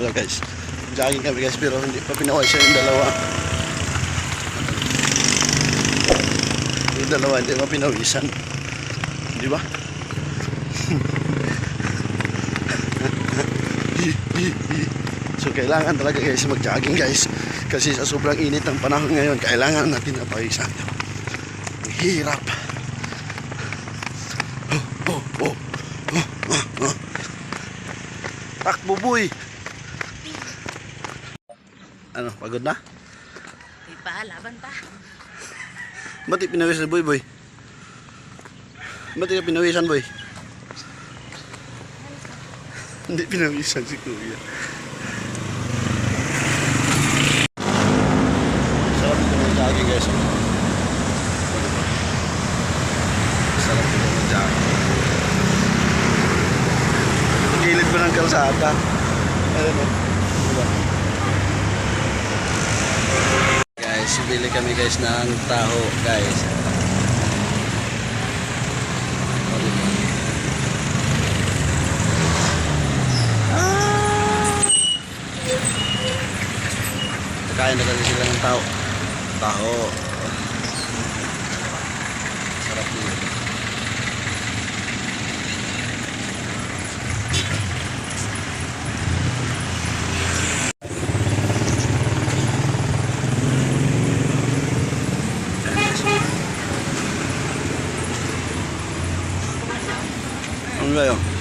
Hello guys, jogging kami guys pero hindi pa pinawisan yung dalawa. Yung dalawa hindi pa pinawisan. Di ba? So kailangan talaga guys mag-jogging guys. Kasi sa sobrang init ng panahon ngayon, kailangan natin na pawisan. Ang hirap. Takbo boy. Ano, pagod na? Di pa, laban pa. Ba't di pinawisan boy boy? Ba't di ka pinawisan boy? Hindi pinawisan si kuya. Sarap dito ng jogging guys. Sarap dito ng jogging. Gilid pa ng kalsada. Ayun o. Diba? Guys, bili kami guys ng taho guys. Kakain na kasi sila ng taho. Taho. Sarap yun. Ano ba yun?